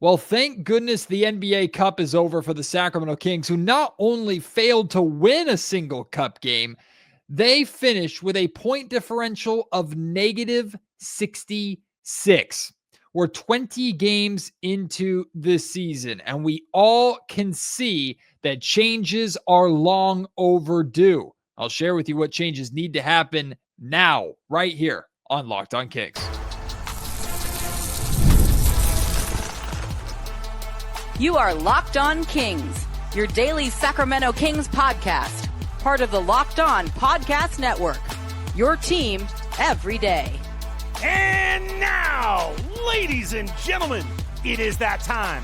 Well, thank goodness the NBA Cup is over for the Sacramento Kings, who not only failed to win a single cup game, they finished with a point differential of negative 66. We're 20 games into this season, and we all can see that changes are long overdue. I'll share with you what changes need to happen now, right here on Locked On Kings. You are Locked On Kings, your daily Sacramento Kings podcast, part of the Locked On Podcast Network, your team every day. And now, ladies and gentlemen, it is that time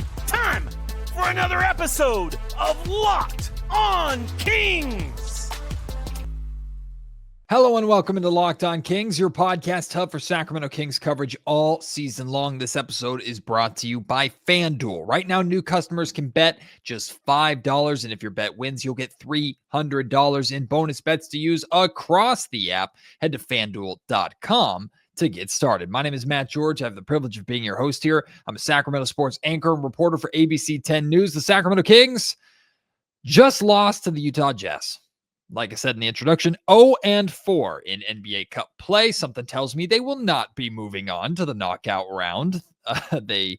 for another episode of Locked On Kings. Hello and welcome into Locked On Kings, your podcast hub for Sacramento Kings coverage all season long. This episode is brought to you by FanDuel. Right now, new customers can bet just $5, and if your bet wins, you'll get $300 in bonus bets to use across the app. Head to FanDuel.com to get started. My name is Matt George. I have the privilege of being your host here. I'm a Sacramento sports anchor and reporter for ABC 10 News. The Sacramento Kings just lost to the Utah Jazz. Like I said in the introduction, 0-4 in NBA Cup play. Something tells me they will not be moving on to the knockout round. The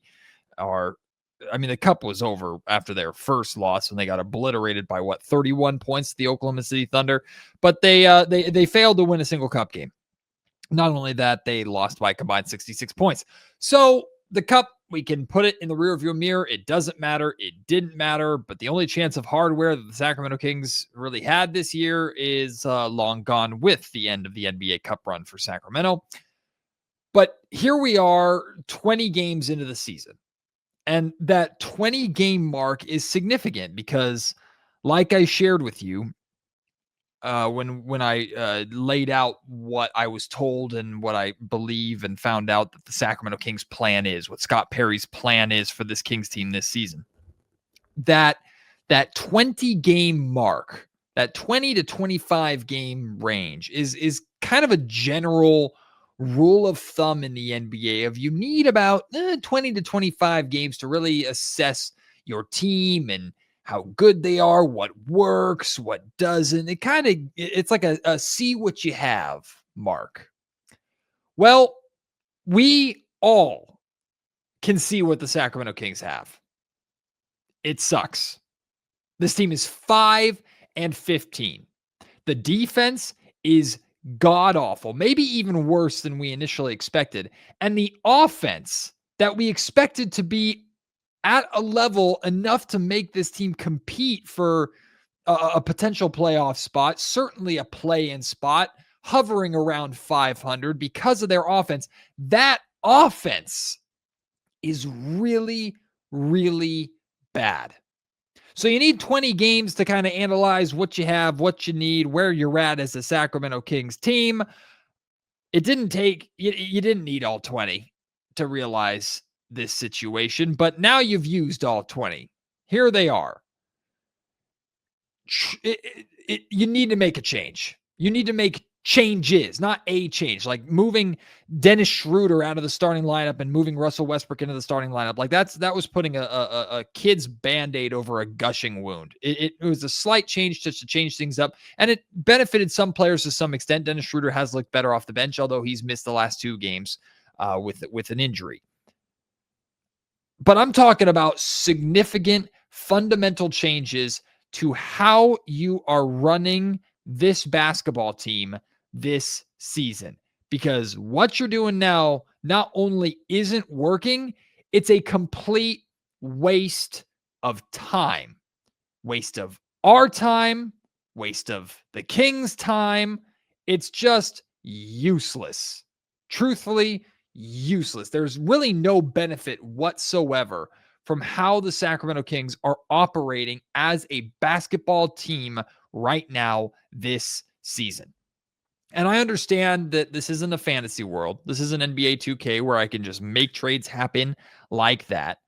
Cup was over after their first loss when they got obliterated by 31 points to the Oklahoma City Thunder. But they failed to win a single Cup game. Not only that, they lost by a combined 66 points. So the Cup, we can put it in the rearview mirror. It doesn't matter. It didn't matter. But the only chance of hardware that the Sacramento Kings really had this year is long gone with the end of the NBA Cup run for Sacramento. But here we are 20 games into the season. And that 20-game mark is significant because, like I shared with you, when I laid out what I was told and what I believe and found out that the Sacramento Kings plan is, what Scott Perry's plan is for this Kings team this season, that 20-game mark, that 20 to 25 game range is kind of a general rule of thumb in the NBA of you need about 20 to 25 games to really assess your team and how good they are, what works, what doesn't. It's like a see what you have mark. Well, we all can see what the Sacramento Kings have. It sucks. This team is 5-15. The defense is god-awful, maybe even worse than we initially expected. And the offense that we expected to be at a level enough to make this team compete for a potential playoff spot, certainly a play-in spot, hovering around 500 because of their offense. That offense is really, really bad. So you need 20 games to kind of analyze what you have, what you need, where you're at as a Sacramento Kings team. You didn't need all 20 to realize this situation, but now you've used all 20. Here they are. You need to make a change. You need to make changes, not a change. Like moving Dennis Schroeder out of the starting lineup and moving Russell Westbrook into the starting lineup. Like that was putting a kid's Band-Aid over a gushing wound. It was a slight change just to change things up, and it benefited some players to some extent. Dennis Schroeder has looked better off the bench, although he's missed the last 2 games with an injury. But I'm talking about significant fundamental changes to how you are running this basketball team this season. Because what you're doing now not only isn't working, it's a complete waste of time. Waste of our time, waste of the Kings' time. It's just useless. Truthfully, useless. There's really no benefit whatsoever from how the Sacramento Kings are operating as a basketball team right now this season. And I understand that this isn't a fantasy world. This is an NBA 2K where I can just make trades happen like that,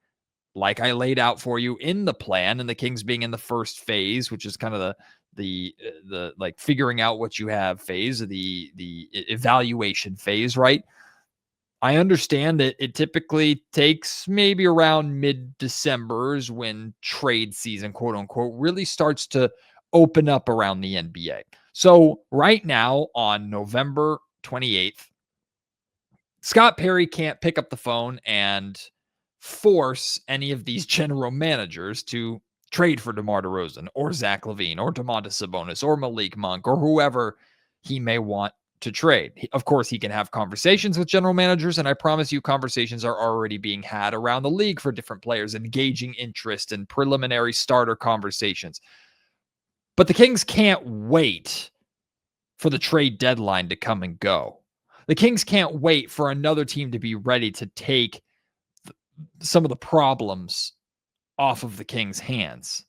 like I laid out for you in the plan, and the Kings being in the first phase, which is kind of the like figuring out what you have phase, the evaluation phase, right? I understand that it typically takes maybe around mid-December when trade season, quote unquote, really starts to open up around the NBA. So right now on November 28th, Scott Perry can't pick up the phone and force any of these general managers to trade for DeMar DeRozan or Zach LaVine or Domantas Sabonis or Malik Monk or whoever he may want to trade. Of course, he can have conversations with general managers, and I promise you conversations are already being had around the league for different players, engaging interest and preliminary starter conversations. But the Kings can't wait for the trade deadline to come and go. The Kings can't wait for another team to be ready to take some of the problems off of the Kings' hands.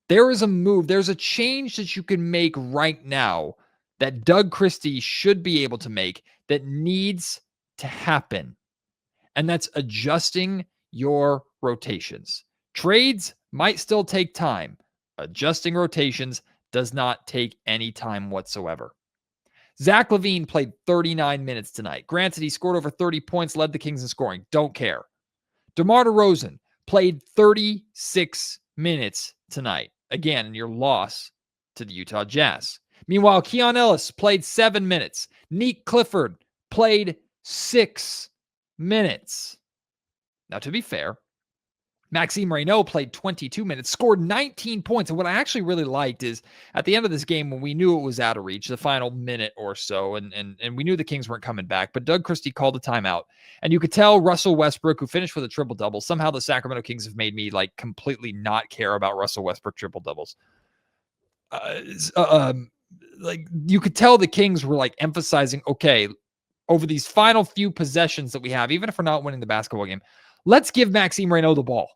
There is a move, there's a change that you can make right now that Doug Christie should be able to make that needs to happen. And that's adjusting your rotations. Trades might still take time. Adjusting rotations does not take any time whatsoever. Zach LaVine played 39 minutes tonight. Granted, he scored over 30 points, led the Kings in scoring. Don't care. DeMar DeRozan played 36 minutes tonight. Again, in your loss to the Utah Jazz. Meanwhile, Keon Ellis played 7 minutes. Nick Clifford played 6 minutes. Now, to be fair, Maxime Reynaud played 22 minutes, scored 19 points. And what I actually really liked is at the end of this game, when we knew it was out of reach, the final minute or so, and we knew the Kings weren't coming back, but Doug Christie called a timeout. And you could tell Russell Westbrook, who finished with a triple-double, somehow the Sacramento Kings have made me like completely not care about Russell Westbrook triple-doubles. Like you could tell the Kings were like emphasizing, okay, over these final few possessions that we have, even if we're not winning the basketball game, let's give Maxime Reynaud the ball.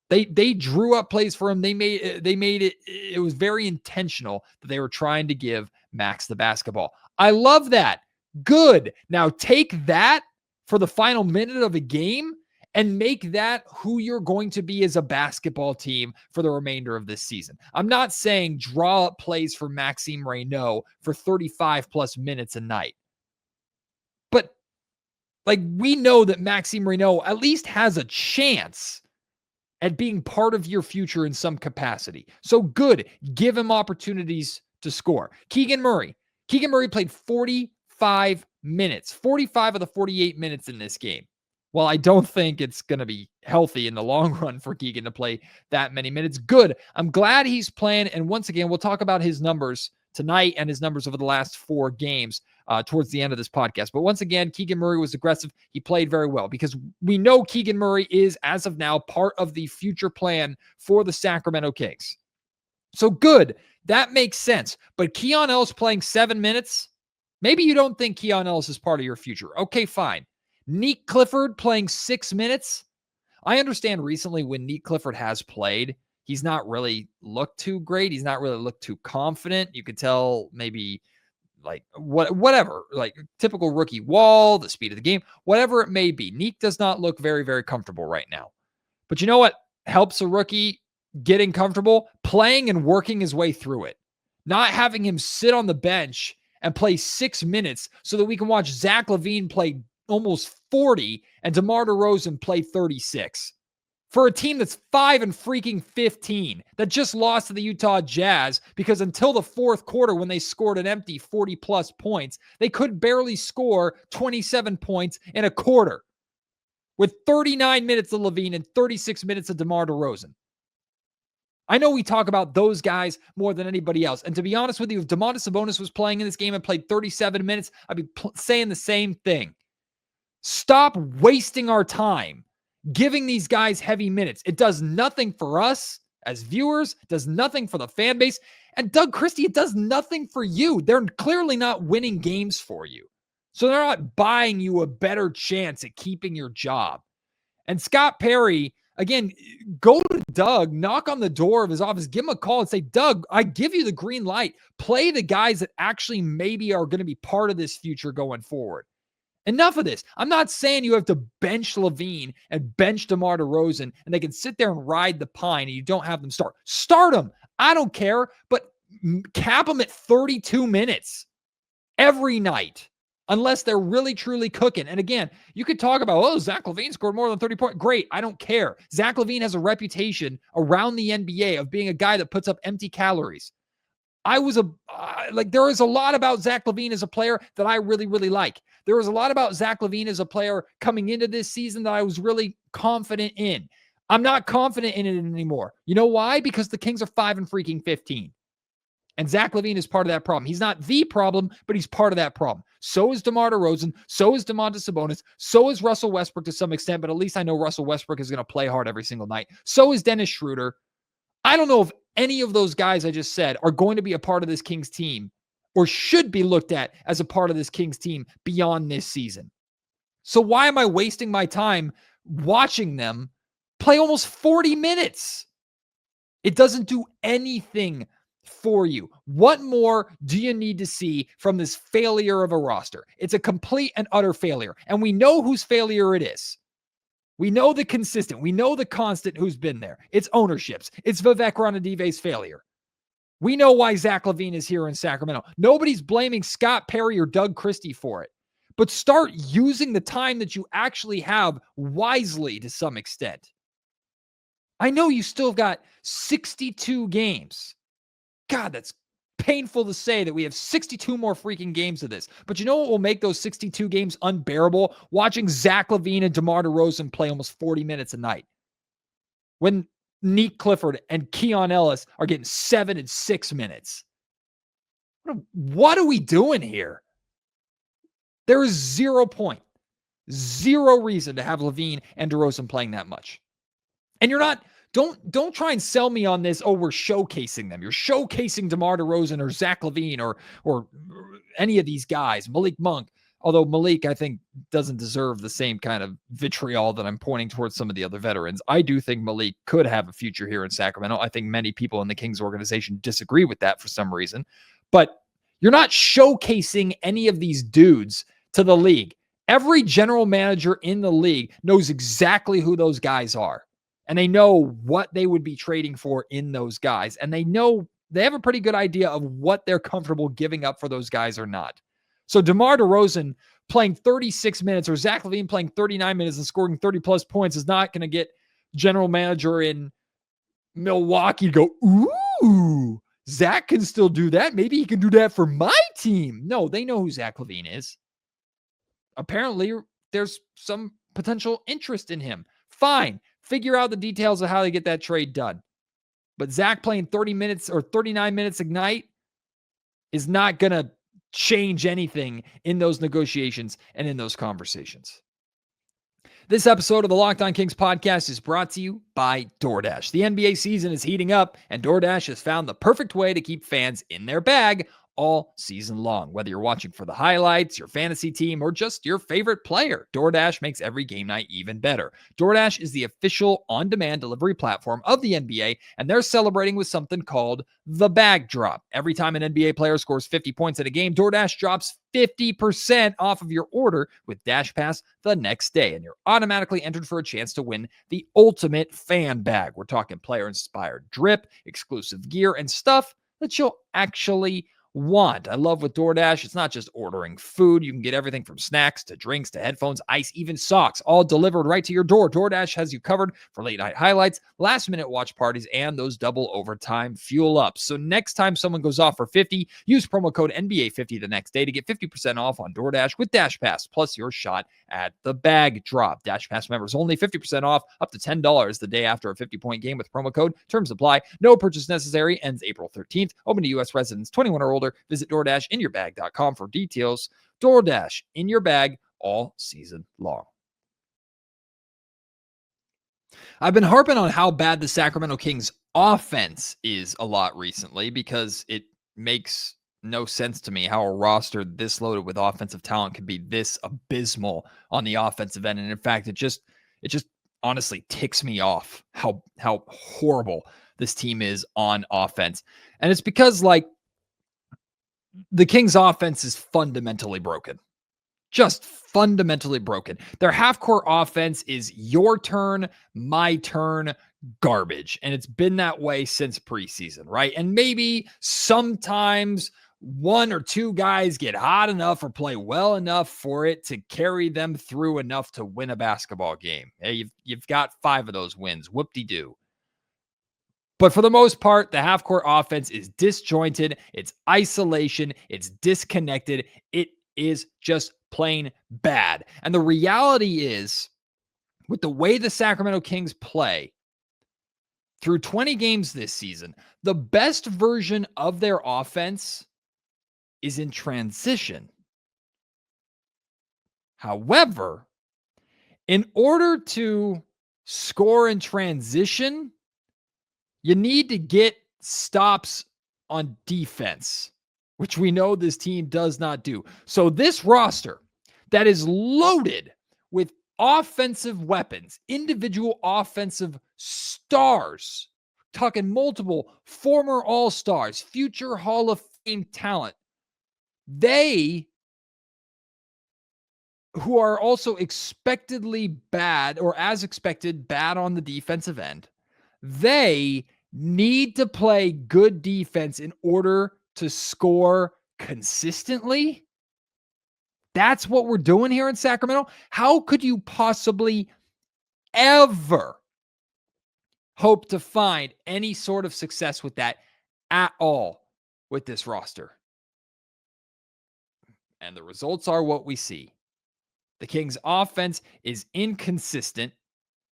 They drew up plays for him. They made it. It was very intentional that they were trying to give Max the basketball. I love that. Good. Now take that for the final minute of a game and make that who you're going to be as a basketball team for the remainder of this season. I'm not saying draw up plays for Maxime Reynaud for 35 plus minutes a night. But like we know that Maxime Reynaud at least has a chance at being part of your future in some capacity. So good. Give him opportunities to score. Keegan Murray played 45 minutes, 45 of the 48 minutes in this game. Well, I don't think it's going to be healthy in the long run for Keegan to play that many minutes. Good. I'm glad he's playing. And once again, we'll talk about his numbers tonight and his numbers over the last 4 games towards the end of this podcast. But once again, Keegan Murray was aggressive. He played very well because we know Keegan Murray is, as of now, part of the future plan for the Sacramento Kings. So good. That makes sense. But Keon Ellis playing 7 minutes, maybe you don't think Keon Ellis is part of your future. Okay, fine. Nick Clifford playing 6 minutes. I understand recently when Nick Clifford has played, he's not really looked too great. He's not really looked too confident. You could tell maybe like whatever, like typical rookie wall, the speed of the game, whatever it may be. Nick does not look very, very comfortable right now. But you know what helps a rookie getting comfortable? Playing and working his way through it. Not having him sit on the bench and play 6 minutes so that we can watch Zach LaVine play almost 40 and DeMar DeRozan play 36. For a team that's 5-15 that just lost to the Utah Jazz because until the fourth quarter when they scored an empty 40-plus points, they could barely score 27 points in a quarter with 39 minutes of LaVine and 36 minutes of DeMar DeRozan. I know we talk about those guys more than anybody else. And to be honest with you, if Domantas Sabonis was playing in this game and played 37 minutes, I'd be saying the same thing. Stop wasting our time giving these guys heavy minutes. It does nothing for us as viewers, does nothing for the fan base. And Doug Christie, it does nothing for you. They're clearly not winning games for you. So they're not buying you a better chance at keeping your job. And Scott Perry, again, go to Doug, knock on the door of his office, give him a call and say, Doug, I give you the green light. Play the guys that actually maybe are going to be part of this future going forward. Enough of this. I'm not saying you have to bench LaVine and bench DeMar DeRozan and they can sit there and ride the pine and you don't have them start. Start them. I don't care, but cap them at 32 minutes every night unless they're really, truly cooking. And again, you could talk about, oh, Zach LaVine scored more than 30 points. Great. I don't care. Zach LaVine has a reputation around the NBA of being a guy that puts up empty calories. There is a lot about Zach LaVine as a player that I really, really like. There was a lot about Zach LaVine as a player coming into this season that I was really confident in. I'm not confident in it anymore. You know why? Because the Kings are 5-15. And Zach LaVine is part of that problem. He's not the problem, but he's part of that problem. So is DeMar DeRozan. So is Domantas Sabonis. So is Russell Westbrook to some extent, but at least I know Russell Westbrook is going to play hard every single night. So is Dennis Schroeder. I don't know if any of those guys I just said are going to be a part of this Kings team or should be looked at as a part of this Kings team beyond this season. So why am I wasting my time watching them play almost 40 minutes? It doesn't do anything for you. What more do you need to see from this failure of a roster? It's a complete and utter failure. And we know whose failure it is. We know the consistent. We know the constant who's been there. It's ownerships. It's Vivek Ranadive's failure. We know why Zach LaVine is here in Sacramento. Nobody's blaming Scott Perry or Doug Christie for it. But start using the time that you actually have wisely to some extent. I know you still got 62 games. God, that's painful to say that we have 62 more freaking games of this. But you know what will make those 62 games unbearable? Watching Zach LaVine and DeMar DeRozan play almost 40 minutes a night. When Nick Clifford and Keon Ellis are getting 7 and 6 minutes. What are we doing here? There is 0 point, 0 reason to have LaVine and DeRozan playing that much. And you're not, don't try and sell me on this, oh, we're showcasing them. You're showcasing DeMar DeRozan or Zach LaVine or any of these guys, Malik Monk. Although Malik, I think, doesn't deserve the same kind of vitriol that I'm pointing towards some of the other veterans. I do think Malik could have a future here in Sacramento. I think many people in the Kings organization disagree with that for some reason. But you're not showcasing any of these dudes to the league. Every general manager in the league knows exactly who those guys are. And they know what they would be trading for in those guys. And they know they have a pretty good idea of what they're comfortable giving up for those guys or not. So DeMar DeRozan playing 36 minutes or Zach LaVine playing 39 minutes and scoring 30 plus points is not going to get general manager in Milwaukee to go, ooh, Zach can still do that. Maybe he can do that for my team. No, they know who Zach LaVine is. Apparently, there's some potential interest in him. Fine. Figure out the details of how they get that trade done. But Zach playing 30 minutes or 39 minutes a night is not going to change anything in those negotiations and in those conversations. This episode of the Locked On Kings podcast is brought to you by DoorDash. The NBA season is heating up, and DoorDash has found the perfect way to keep fans in their bag all season long. Whether you're watching for the highlights, your fantasy team, or just your favorite player, DoorDash makes every game night even better. DoorDash is the official on-demand delivery platform of the NBA, and they're celebrating with something called the Bag Drop. Every time an NBA player scores 50 points in a game, DoorDash drops 50% off of your order with Dash Pass the next day, and you're automatically entered for a chance to win the ultimate fan bag. We're talking player-inspired drip, exclusive gear, and stuff that you'll actually want. I love with DoorDash, it's not just ordering food. You can get everything from snacks to drinks to headphones, ice, even socks, all delivered right to your door. DoorDash has you covered for late night highlights, last minute watch parties, and those double overtime fuel ups. So next time someone goes off for 50, use promo code NBA50 the next day to get 50% off on DoorDash with Dash Pass, plus your shot at the bag drop. Dash Pass members only 50% off up to $10 the day after a 50-point game with promo code. Terms apply. No purchase necessary. Ends April 13th. Open to U.S. residents 21 or older. Visit DoorDashInYourBag.com for details. DoorDash in your bag all season long. I've been harping on how bad the Sacramento Kings offense is a lot recently because it makes no sense to me how a roster this loaded with offensive talent could be this abysmal on the offensive end. And in fact, it just honestly ticks me off how horrible this team is on offense. And it's because the Kings offense is fundamentally broken. Just fundamentally broken. Their half-court offense is your turn, my turn, garbage. And it's been that way since preseason, right? And maybe sometimes one or two guys get hot enough or play well enough for it to carry them through enough to win a basketball game. Hey, you've got 5 of those wins. Whoop-de-doo. But for the most part, the half-court offense is disjointed. It's isolation. It's disconnected. It is just plain bad. And the reality is, with the way the Sacramento Kings play through 20 games this season, the best version of their offense is in transition. However, in order to score in transition, you need to get stops on defense, which we know this team does not do. So this roster that is loaded with offensive weapons, individual offensive stars, talking multiple former All-Stars, future Hall of Fame talent, they, who are also expectedly bad, or as expected, bad on the defensive end, they need to play good defense in order to score consistently. That's what we're doing here in Sacramento. How could you possibly ever hope to find any sort of success with that at all with this roster? And the results are what we see. The Kings' offense is inconsistent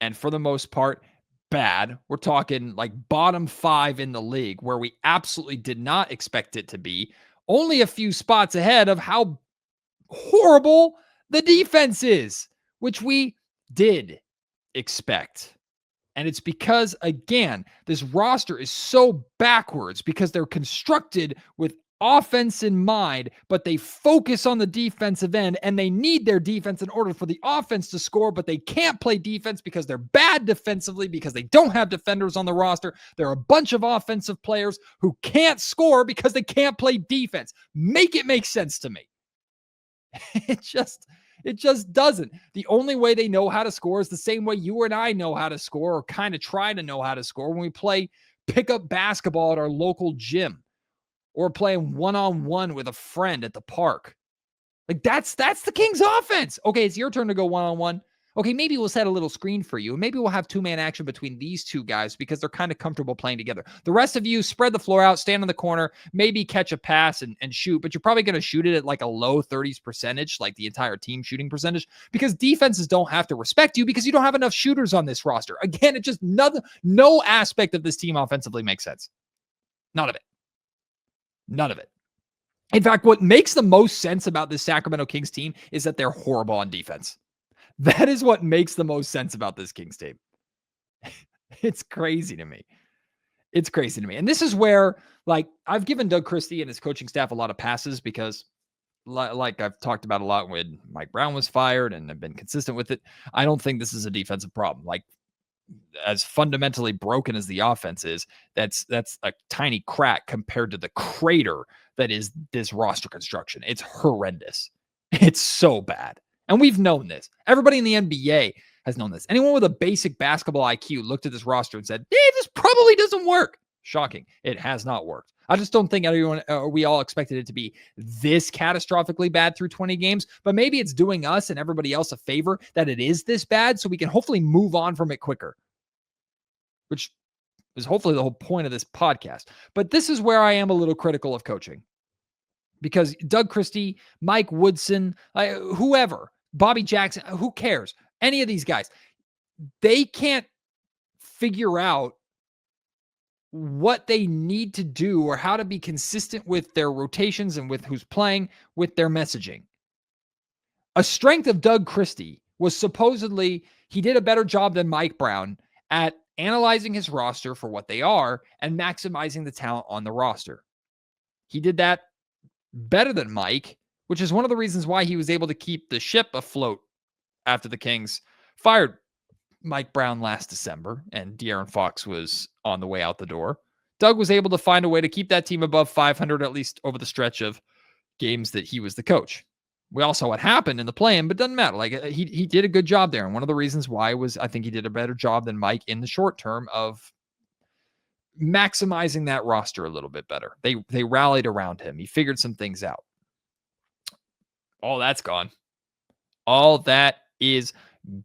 and for the most part, bad. We're talking like bottom 5 in the league, where we absolutely did not expect it to be. Only a few spots ahead of how horrible the defense is, which we did expect. And it's because, again, this roster is so backwards because they're constructed with offense in mind, but they focus on the defensive end, and they need their defense in order for the offense to score, but they can't play defense because they're bad defensively, because they don't have defenders on the roster. There are a bunch of offensive players who can't score because they can't play defense. Make it make sense to me. It just doesn't. The only way they know how to score is the same way you and I know how to score, or kind of try to know how to score, when we play pickup basketball at our local gym, or playing one-on-one with a friend at the park. Like that's the Kings offense. Okay, it's your turn to go one-on-one. Okay, maybe we'll set a little screen for you. Maybe we'll have 2-man action between these two guys because they're kind of comfortable playing together. The rest of you, spread the floor out, stand in the corner, maybe catch a pass and shoot, but you're probably going to shoot it at like a low 30s percentage, like the entire team shooting percentage, because defenses don't have to respect you because you don't have enough shooters on this roster. Again, it just no aspect of this team offensively makes sense. None of it. None of it. In fact, what makes the most sense about this Sacramento Kings team is that they're horrible on defense. That is what makes the most sense about this Kings team. It's crazy to me. It's crazy to me. And this is where, like, I've given Doug Christie and his coaching staff a lot of passes because, like I've talked about a lot when Mike Brown was fired and have been consistent with it, I don't think this is a defensive problem. Like, as fundamentally broken as the offense is, that's a tiny crack compared to the crater that is this roster construction. It's horrendous. It's so bad. And we've known this. Everybody in the NBA has known this. Anyone with a basic basketball IQ looked at this roster and said, this probably doesn't work. Shocking. It has not worked. I just don't think we all expected it to be this catastrophically bad through 20 games, but maybe it's doing us and everybody else a favor that it is this bad so we can hopefully move on from it quicker, which is hopefully the whole point of this podcast. But this is where I am a little critical of coaching, because Doug Christie, Mike Woodson, whoever, Bobby Jackson, who cares? Any of these guys, they can't figure out what they need to do or how to be consistent with their rotations and with who's playing, with their messaging. A strength of Doug Christie was supposedly he did a better job than Mike Brown at analyzing his roster for what they are and maximizing the talent on the roster. He did that better than Mike, which is one of the reasons why he was able to keep the ship afloat after the Kings fired Mike Brown last December and De'Aaron Fox was on the way out the door. Doug was able to find a way to keep that team above 500, at least over the stretch of games that he was the coach. We all saw what happened in the play-in, but it doesn't matter. Like, he did a good job there. And one of the reasons why was I think he did a better job than Mike in the short term of maximizing that roster a little bit better. They rallied around him. He figured some things out. All that's gone. All that is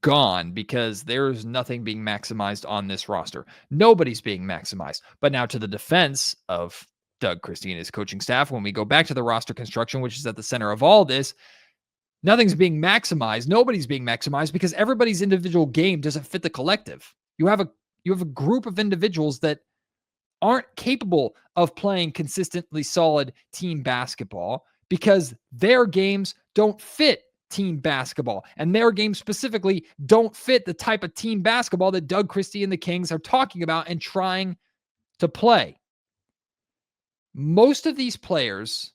gone because there's nothing being maximized on this roster. Nobody's being maximized. But now to the defense of Doug Christie and his coaching staff, when we go back to the roster construction, which is at the center of all this, nothing's being maximized. Nobody's being maximized because everybody's individual game doesn't fit the collective. You have a group of individuals that aren't capable of playing consistently solid team basketball because their games don't fit team basketball, and their games specifically don't fit the type of team basketball that Doug Christie and the Kings are talking about and trying to play. Most of these players,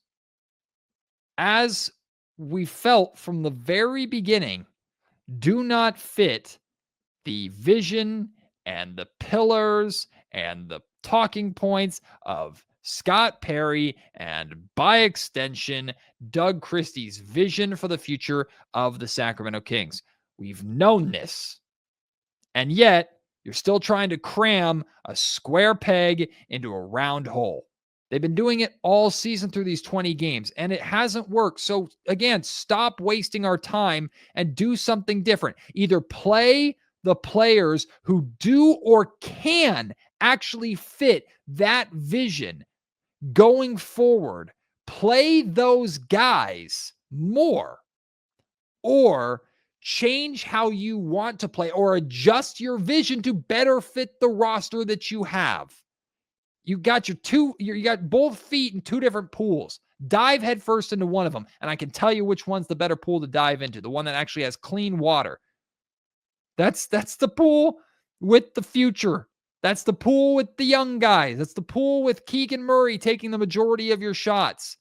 as we felt from the very beginning, do not fit the vision and the pillars and the talking points of Scott Perry and, by extension, Doug Christie's vision for the future of the Sacramento Kings. We've known this. And yet, you're still trying to cram a square peg into a round hole. They've been doing it all season through these 20 games, and it hasn't worked. So, again, stop wasting our time and do something different. Either play the players who do or can actually fit that vision going forward. Play those guys more, or change how you want to play, or adjust your vision to better fit the roster that you have. You got you got both feet in two different pools. Dive headfirst into one of them, and I can tell you which one's the better pool to dive into, the one that actually has clean water. That's the pool with the future. That's the pool with the young guys. That's the pool with Keegan Murray taking the majority of your shots.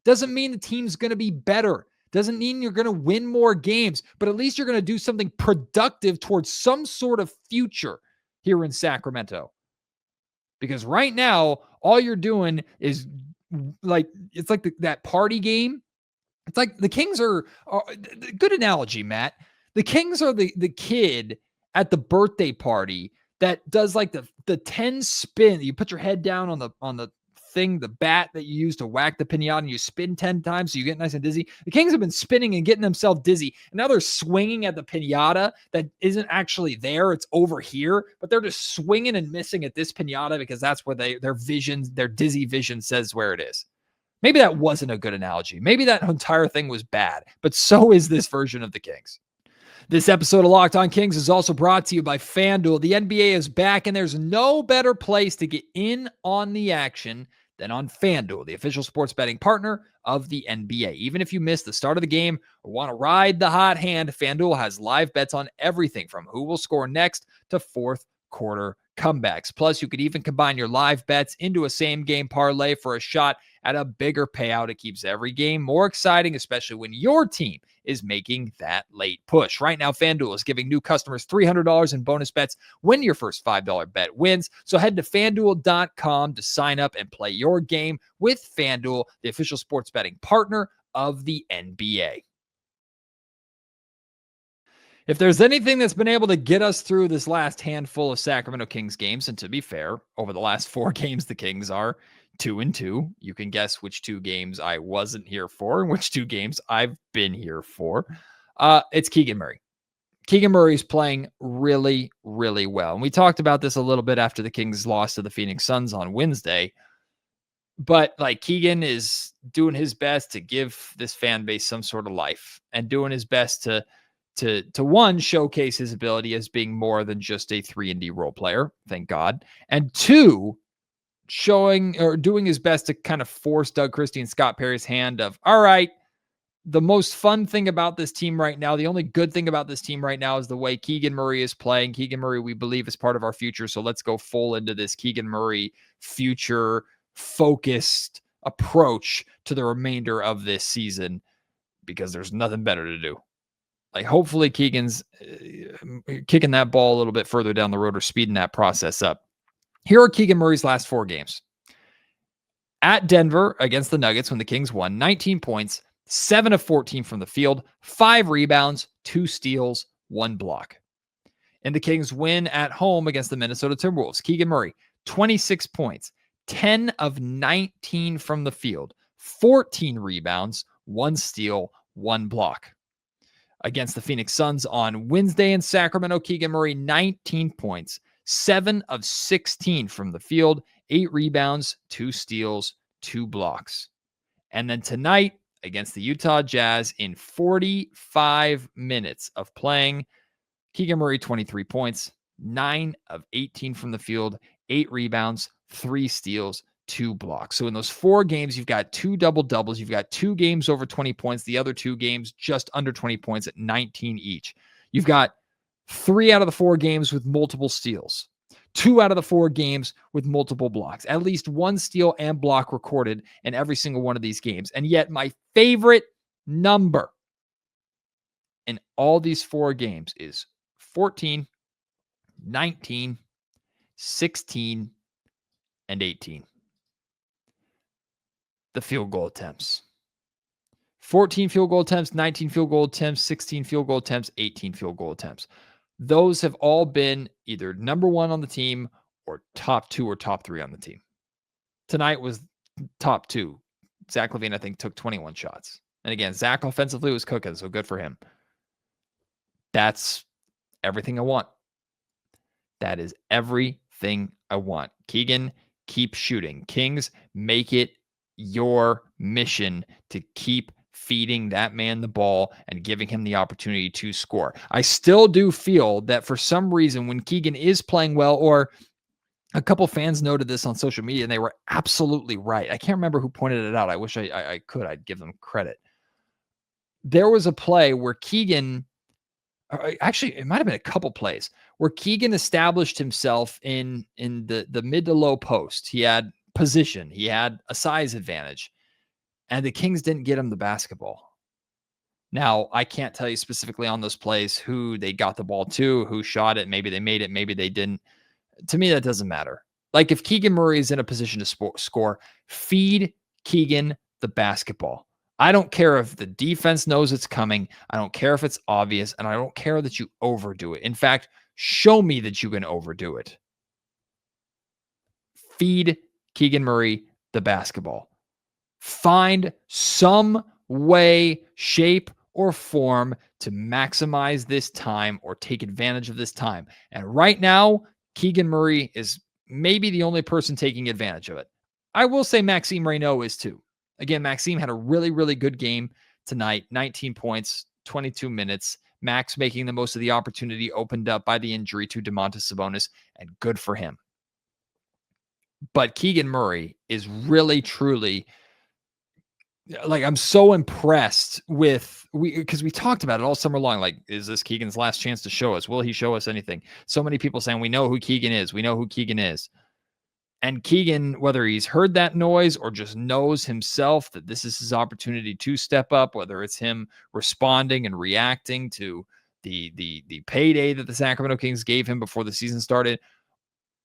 Doesn't mean the team's going to be better. Doesn't mean you're going to win more games, but at least you're going to do something productive towards some sort of future here in Sacramento. Because right now, all you're doing is it's like that party game. It's like the Kings are good analogy, Matt. The Kings are the kid at the birthday party that does like the 10 spin. You put your head down on the thing, the bat that you use to whack the pinata, and you spin 10 times so you get nice and dizzy. The Kings have been spinning and getting themselves dizzy, and now they're swinging at the pinata that isn't actually there. It's over here, but they're just swinging and missing at this pinata because that's where their dizzy vision says where it is. Maybe that wasn't a good analogy. Maybe that entire thing was bad, but so is this version of the Kings. This episode of Locked On Kings is also brought to you by FanDuel. The NBA is back, and there's no better place to get in on the action than on FanDuel, the official sports betting partner of the NBA. Even if you miss the start of the game or want to ride the hot hand, FanDuel has live bets on everything from who will score next to fourth quarter comebacks. Plus, you could even combine your live bets into a same-game parlay for a shot at a bigger payout. It keeps every game more exciting, especially when your team is making that late push. Right now, FanDuel is giving new customers $300 in bonus bets when your first $5 bet wins. So head to FanDuel.com to sign up and play your game with FanDuel, the official sports betting partner of the NBA. If there's anything that's been able to get us through this last handful of Sacramento Kings games, and to be fair, over the last 4 games, the Kings are 2-2. You can guess which 2 games I wasn't here for and which 2 games I've been here for. It's Keegan Murray. Keegan Murray is playing really, really well. And we talked about this a little bit after the Kings lost to the Phoenix Suns on Wednesday. But like Keegan is doing his best to give this fan base some sort of life and doing his best to one, showcase his ability as being more than just a 3-and-D role player, thank God. And 2, showing or doing his best to kind of force Doug Christie and Scott Perry's hand of, all right, the most fun thing about this team right now, the only good thing about this team right now is the way Keegan Murray is playing. Keegan Murray, we believe, is part of our future. So let's go full into this Keegan Murray future focused approach to the remainder of this season because there's nothing better to do. Like, hopefully Keegan's kicking that ball a little bit further down the road or speeding that process up. Here are Keegan Murray's last 4 games. At Denver against the Nuggets when the Kings won, 19 points, 7 of 14 from the field, 5 rebounds, 2 steals, 1 block. In the Kings win at home against the Minnesota Timberwolves, Keegan Murray, 26 points, 10 of 19 from the field, 14 rebounds, 1 steal, 1 block. Against the Phoenix Suns on Wednesday in Sacramento, Keegan Murray, 19 points, 7 of 16 from the field, 8 rebounds, 2 steals, 2 blocks. And then tonight against the Utah Jazz in 45 minutes of playing, Keegan Murray, 23 points, 9 of 18 from the field, 8 rebounds, 3 steals, 2 blocks. So in those 4 games, you've got 2 double-doubles. You've got 2 games over 20 points. The other 2 games just under 20 points at 19 each. You've got 3 out of the 4 games with multiple steals. 2 out of the 4 games with multiple blocks. At least 1 steal and block recorded in every single one of these games. And yet my favorite number in all these 4 games is 14, 19, 16, and 18. The field goal attempts. 14 field goal attempts, 19 field goal attempts, 16 field goal attempts, 18 field goal attempts. Those have all been either number 1 on the team or top 2 or top 3 on the team. Tonight was top 2. Zach LaVine, I think, took 21 shots. And again, Zach offensively was cooking, so good for him. That's everything I want. That is everything I want. Keegan, keep shooting. Kings, make it your mission to keep feeding that man the ball and giving him the opportunity to score. I still do feel that for some reason when Keegan is playing well, or a couple fans noted this on social media and they were absolutely right. I can't remember who pointed it out. I wish I could. I'd give them credit. There was a play where Keegan, actually it might have been a couple plays, where Keegan established himself in the mid to low post. He had position. He had a size advantage. And the Kings didn't get him the basketball. Now, I can't tell you specifically on those plays who they got the ball to, who shot it. Maybe they made it, maybe they didn't. To me, that doesn't matter. Like if Keegan Murray is in a position to score, feed Keegan the basketball. I don't care if the defense knows it's coming. I don't care if it's obvious. And I don't care that you overdo it. In fact, show me that you can overdo it. Feed Keegan Murray the basketball. Find some way, shape, or form to maximize this time or take advantage of this time. And right now, Keegan Murray is maybe the only person taking advantage of it. I will say Maxime Reynaud is too. Again, Maxime had a really, really good game tonight. 19 points, 22 minutes. Max making the most of the opportunity opened up by the injury to Domantas Sabonis, and good for him. But Keegan Murray is really, truly, like, I'm so impressed with, because we talked about it all summer long. Like, is this Keegan's last chance to show us? Will he show us anything? So many people saying, we know who Keegan is. We know who Keegan is. And Keegan, whether he's heard that noise or just knows himself that this is his opportunity to step up, whether it's him responding and reacting to the payday that the Sacramento Kings gave him before the season started,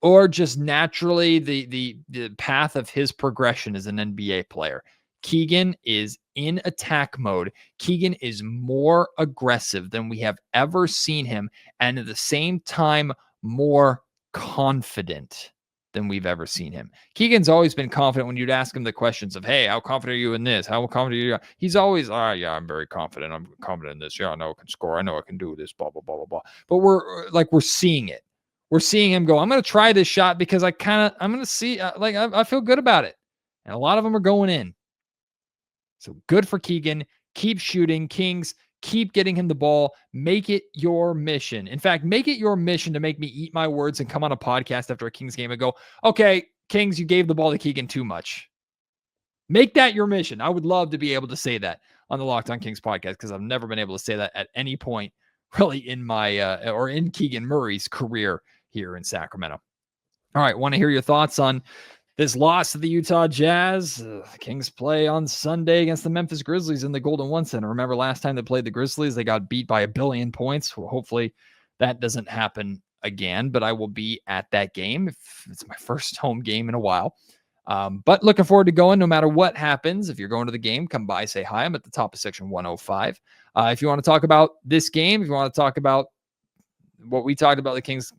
or just naturally the path of his progression as an NBA player. Keegan is in attack mode. Keegan is more aggressive than we have ever seen him, and at the same time, more confident than we've ever seen him. Keegan's always been confident when you'd ask him the questions of, hey, how confident are you in this? How confident are you? He's always, yeah, I'm very confident. I'm confident in this. Yeah, I know I can score. I know I can do this, blah, blah, blah, blah, blah. But we're seeing it. We're seeing him go, I'm going to try this shot because I'm going to see, I feel good about it. And a lot of them are going in. So good for Keegan. Keep shooting. Kings, keep getting him the ball. Make it your mission. In fact, make it your mission to make me eat my words and come on a podcast after a Kings game and go, okay, Kings, you gave the ball to Keegan too much. Make that your mission. I would love to be able to say that on the Locked On Kings podcast, because I've never been able to say that at any point really in my or in Keegan Murray's career here in Sacramento. All right, want to hear your thoughts on this loss to the Utah Jazz. Kings play on Sunday against the Memphis Grizzlies in the Golden One Center. Remember last time they played the Grizzlies, they got beat by 1 billion points. Well, hopefully that doesn't happen again, but I will be at that game. It's my first home game in a while. But looking forward to going no matter what happens. If you're going to the game, come by, say hi. I'm at the top of section 105. If you want to talk about this game, if you want to talk about what we talked about, the Kings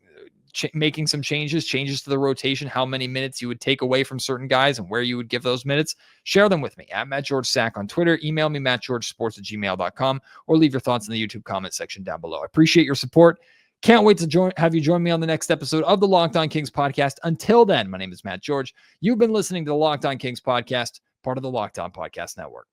making some changes to the rotation, how many minutes you would take away from certain guys and where you would give those minutes, share them with me at MattGeorgeSack on Twitter. Email me, mattgeorgesports@gmail.com, or leave your thoughts in the YouTube comment section down below. I appreciate your support. Can't wait to have you join me on the next episode of the Locked On Kings podcast. Until then, my name is Matt George. You've been listening to the Locked On Kings podcast, part of the Locked On Podcast Network.